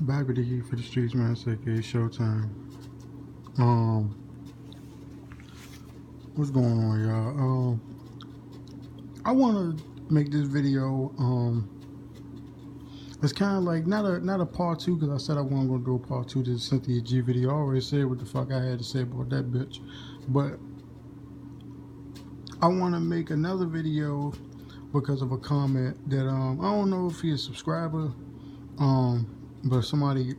Back with the heat for the streets, man. It's aka Showtime. Um, what's going on, y'all? I want to make this video. It's kind of like not a part two because I said I wasn't gonna do a part two to the Cynthia G video. I already said what the fuck I had to say about that bitch, but I want to make another video because of a comment that I don't know if he's a subscriber, but somebody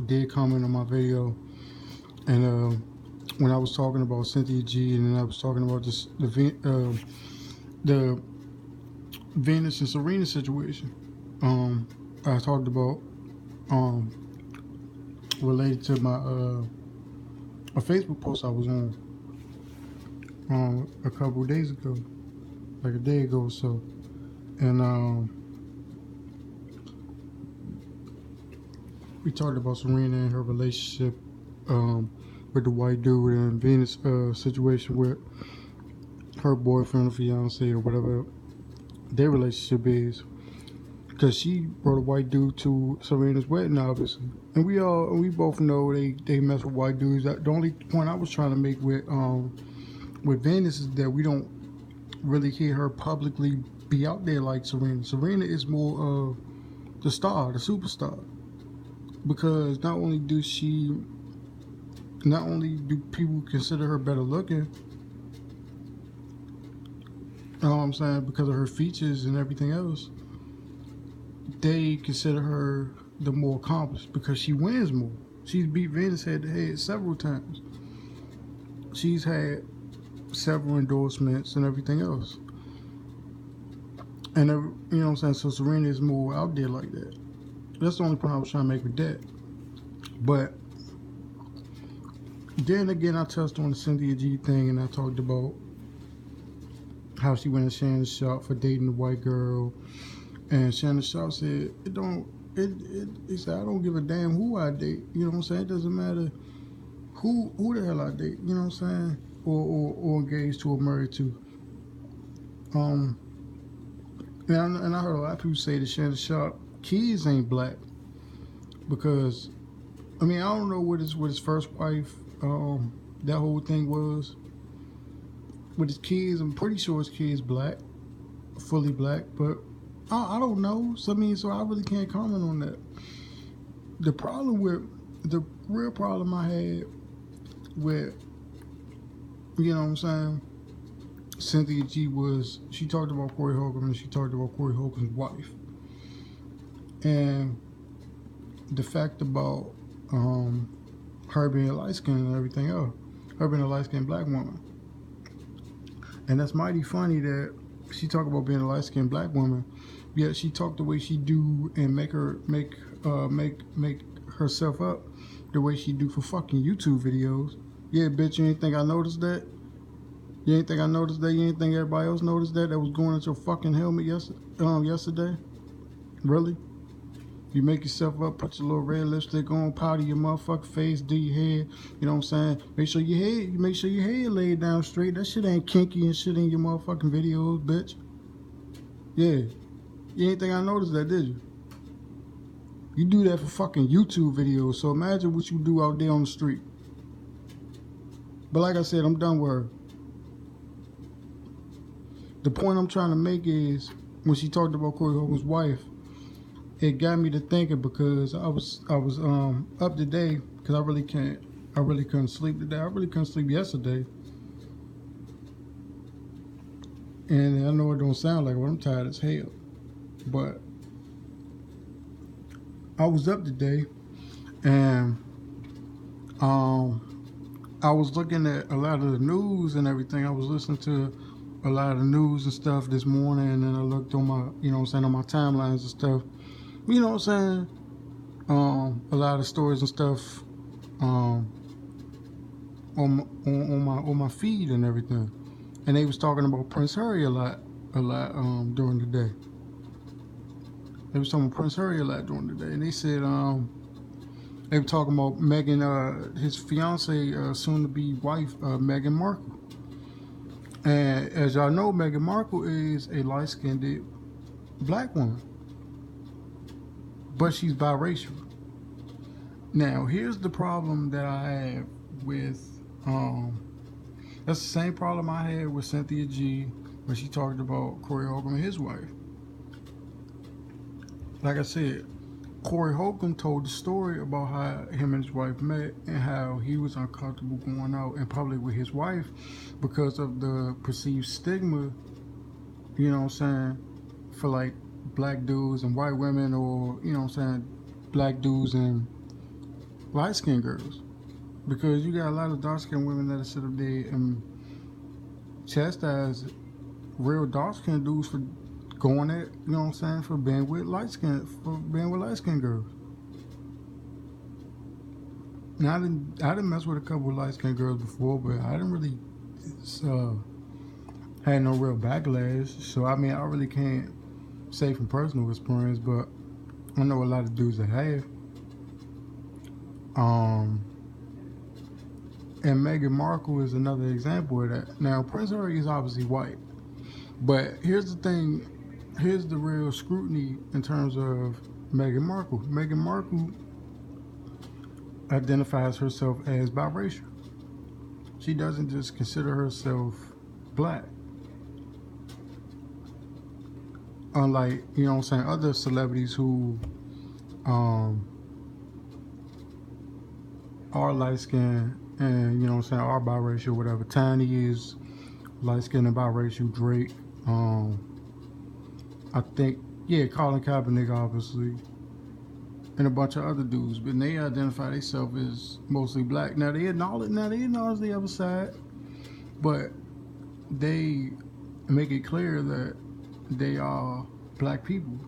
did comment on my video, and when I was talking about Cynthia G, and then I was talking about the Venus and Serena situation. I talked about related to my a Facebook post I was on a couple of days ago, like a day ago or so, and we talked about Serena and her relationship with the white dude, and Venus situation with her boyfriend or fiance or whatever their relationship is, because she brought a white dude to Serena's wedding, obviously, and we both know they mess with white dudes. The only point I was trying to make with Venus is that we don't really hear her publicly be out there like Serena. Serena is more of the star, the superstar, because not only do people consider her better looking, you know what I'm saying, because of her features and everything else, they consider her the more accomplished because she wins more. She's beat Venus head to head several times. She's had several endorsements and everything else. And, you know what I'm saying? So Serena is more out there like that. That's the only point I was trying to make with that. But then again, I touched on the Cynthia G thing, and I talked about how she went to Shannon Sharp for dating the white girl. And Shannon Sharp said, he said, I don't give a damn who I date. You know what I'm saying? It doesn't matter who the hell I date. You know what I'm saying? Or engaged to or married to. And I heard a lot of people say that Shannon Sharp kids ain't black, because I mean, I don't know what his first wife that whole thing was with his kids. I'm pretty sure his kids black, fully black, but I don't know. So I really can't comment on that. The real problem I had with, you know what I'm saying, Cynthia G was, she talked about Corey Holcomb, and she talked about Corey Holcomb's wife, and the fact about her being light-skinned and everything else, her being a light-skinned black woman. And that's mighty funny that she talk about being a light-skinned black woman, yet she talked the way she do and make herself up the way she do for fucking YouTube videos. Yeah, bitch, you ain't think I noticed that? You ain't think I noticed that? You ain't think everybody else noticed that was going at your fucking helmet yesterday? Really? You make yourself up, put your little red lipstick on, powder your motherfucking face, do your hair, you know what I'm saying? Make sure your hair laid down straight. That shit ain't kinky and shit in your motherfucking videos, bitch. Yeah. You ain't think I noticed that, did you? You do that for fucking YouTube videos, so imagine what you do out there on the street. But like I said, I'm done with her. The point I'm trying to make is, when she talked about Corey Holcomb's wife, it got me to thinking, because I was up today, because I really couldn't sleep today. I really couldn't sleep yesterday. And I know it don't sound like it, but I'm tired as hell. But I was up today, and I was looking at a lot of the news and everything. I was listening to a lot of the news and stuff this morning, and then I looked on my, you know what I'm saying, on my timelines and stuff. You know what I'm saying? A lot of stories and stuff on my feed and everything. And they was talking about Prince Harry a lot during the day. They was talking about Prince Harry a lot during the day, and they said they were talking about Meghan, his fiance, soon-to-be wife, Meghan Markle. And as y'all know, Meghan Markle is a light-skinned black woman, but she's biracial. Now, here's the problem that I have with that's the same problem I had with Cynthia G when she talked about Corey Holcomb and his wife. Like I said, Corey Holcomb told the story about how him and his wife met and how he was uncomfortable going out in public with his wife because of the perceived stigma, you know what I'm saying, for like black dudes and white women, or, you know what I'm saying, black dudes and light skinned girls. Because you got a lot of dark skinned women that sit up there and chastise real dark skinned dudes for going at, you know what I'm saying, for being with light skinned girls. Now I didn't mess with a couple of light skinned girls before, but I didn't really uh, had no real backlash. So I mean, I really can't say from personal experience, but I know a lot of dudes that have. Um, and Meghan Markle is another example of that. Now, Prince Harry is obviously white, but here's the thing. Here's the real scrutiny in terms of Meghan Markle. Meghan Markle identifies herself as biracial. She doesn't just consider herself black. Unlike, you know what I'm saying, other celebrities who um, are light skinned and, you know what I'm saying, are biracial, whatever. Tiny is light skinned and biracial. Drake, I think, yeah, Colin Kaepernick, obviously, and a bunch of other dudes, but they identify themselves as mostly black. Now they acknowledge the other side, but they make it clear that they are black people.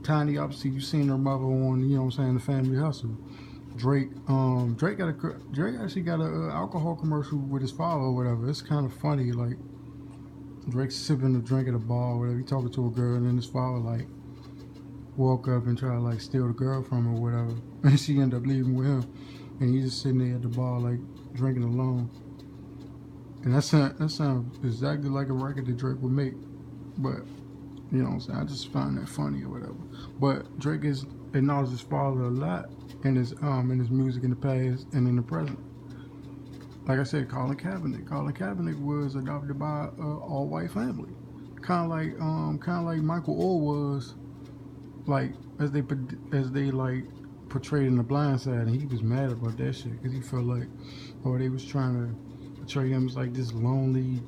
Tiny, obviously, you've seen her mother on, you know what I'm saying, The Family Hustle. Drake, Drake actually got a alcohol commercial with his father or whatever. It's kind of funny, like Drake's sipping a drink at a bar or whatever. He talking to a girl, and then his father like walk up and try to like steal the girl from her or whatever, and she end up leaving with him, and he's just sitting there at the bar like drinking alone. And that sounds exactly like a record that Drake would make, but you know what I'm saying, I just find that funny or whatever. But Drake is acknowledged his father a lot in his music in the past and in the present. Like I said, Colin Kaepernick. Colin Kaepernick was adopted by an all-white family, kind of like Michael Orr was, like as they like portrayed in The Blind Side, and he was mad about that shit because he felt like, or they was trying to portray him as like this lonely,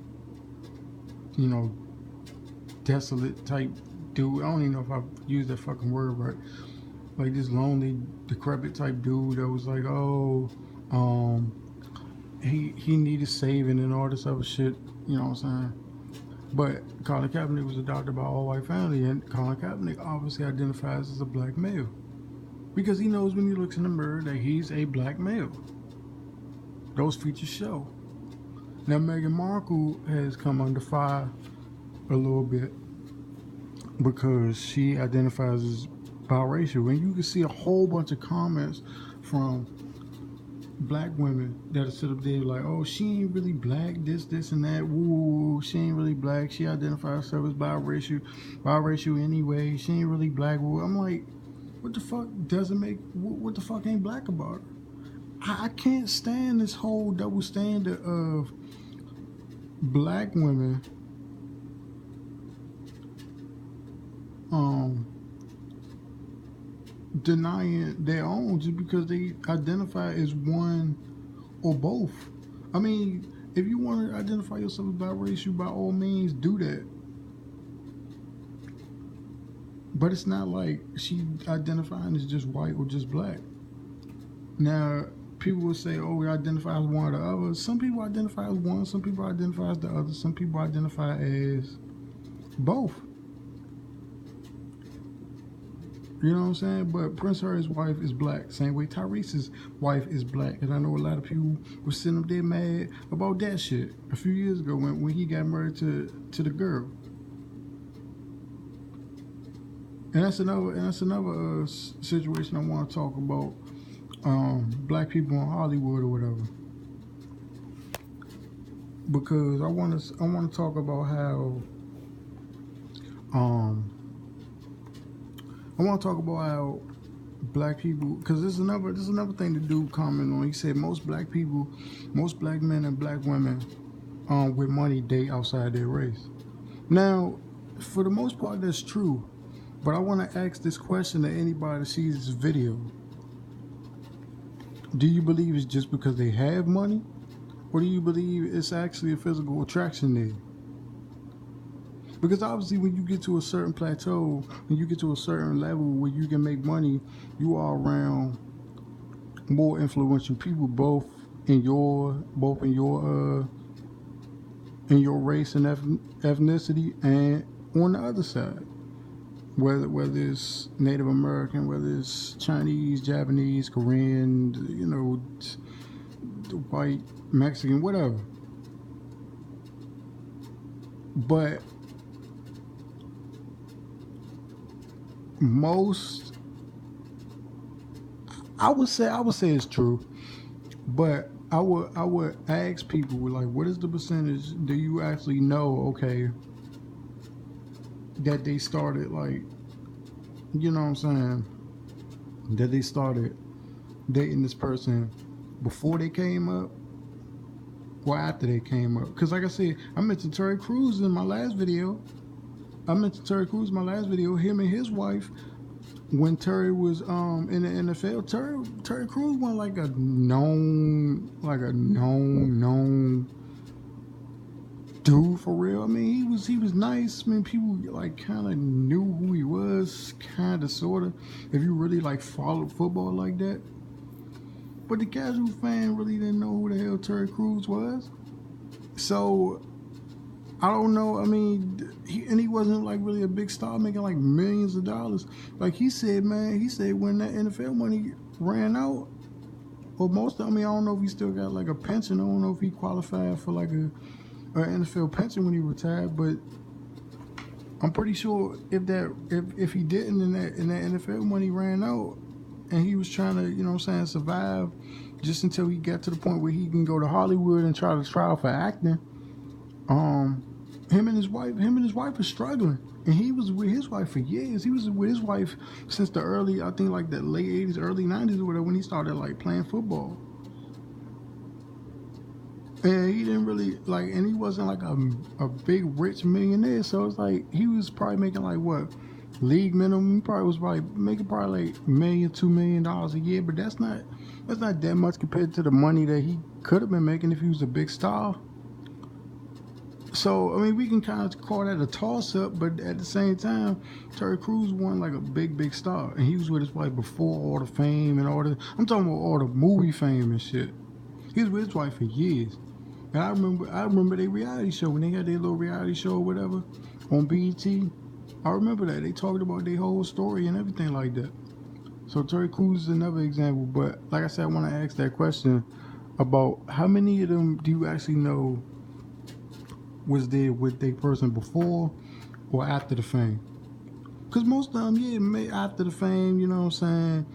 you know, desolate type dude. I don't even know if I used that fucking word right. Like this lonely, decrepit type dude that was like, oh, he needed saving and all this other shit. You know what I'm saying? But Colin Kaepernick was adopted by an all-white family, and Colin Kaepernick obviously identifies as a black male because he knows when he looks in the mirror that he's a black male. Those features show. Now Meghan Markle has come under fire a little bit because she identifies as biracial, and you can see a whole bunch of comments from black women that sit up there like, oh, she ain't really black, this and that, woo, she ain't really black, she identifies herself as biracial anyway, she ain't really black, woo. I'm like, what the fuck what the fuck ain't black about her? I can't stand this whole double standard of black women denying their own just because they identify as one or both. I mean, if you want to identify yourself as biracial, by all means do that. But it's not like she identifying as just white or just black. Now, people will say, oh, we identify as one or the other. Some people identify as one, some people identify as the other, some people identify as both. You know what I'm saying? But Prince Harry's wife is black. Same way Tyrese's wife is black. And I know a lot of people were sitting up there mad about that shit a few years ago when he got married to the girl. And that's another situation I want to talk about. Black people in Hollywood or whatever. Because I want to talk about how I want to talk about how black people, because there's another thing the dude comment on. He said most black people, most black men and black women, with money date outside their race. Now, for the most part, that's true. But I want to ask this question to anybody that sees this video: do you believe it's just because they have money, or do you believe it's actually a physical attraction there? Because obviously, when you get to a certain plateau, when you get to a certain level where you can make money, you are around more influential people, in your race and ethnicity, and on the other side, whether it's Native American, whether it's Chinese, Japanese, Korean, white, Mexican, whatever. But most, I would say it's true, but I would ask people, like, what is the percentage? Do you actually know? Okay, that they started, like, you know what I'm saying? That they started dating this person before they came up, or after they came up? Because like I said, I mentioned Terry Crews in my last video. Him and his wife, when Terry was in the NFL, Terry Crews wasn't like a known dude for real. I mean, he was nice. I mean, people like kind of knew who he was, kind of, sort of, if you really like followed football like that. But the casual fan really didn't know who the hell Terry Crews was. So I don't know. I mean, he wasn't like really a big star making like millions of dollars. Like he said, man, when that NFL money ran out, or most of, I don't know if he still got like a pension. I don't know if he qualified for like a NFL pension when he retired, but I'm pretty sure if he didn't, and that NFL money ran out, and he was trying to, survive just until he got to the point where he can go to Hollywood and try to trial for acting. Him and his wife are struggling, and he was with his wife for years. He was with his wife since the early, I think, like the late 80s, early 90s or whatever, when he started like playing football. And he didn't really like, and he wasn't like a big rich millionaire. So it's like he was probably making like what, league minimum. He probably was making like $1 million, $2 million a year. But that's not that much compared to the money that he could have been making if he was a big star. So I mean, we can kind of call that a toss up, but at the same time, Terry Crews wasn't like a big star, and he was with his wife before all the fame and all the. I'm talking about all the movie fame and shit. He was with his wife for years. And I remember their reality show, when they had their little reality show or whatever on BET. I remember that. They talked about their whole story and everything like that. So Terry Crews is another example. But like I said, I want to ask that question about how many of them do you actually know was there with their person before or after the fame? Because most of them, yeah, after the fame, you know what I'm saying?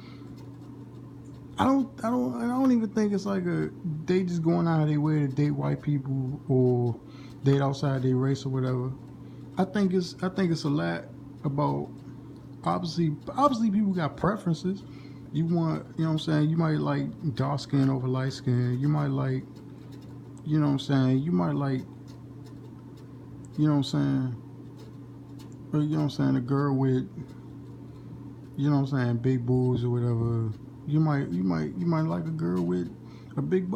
I don't even think it's like they just going out of their way to date white people or date outside their race or whatever. I think it's a lot about, obviously people got preferences. You want, you know what I'm saying, you might like dark skin over light skin. You might like, you know what I'm saying, you might like, you know what I'm saying, or you know what I'm saying, a girl with, you know what I'm saying, big boobs or whatever. You might like a girl with a big butt.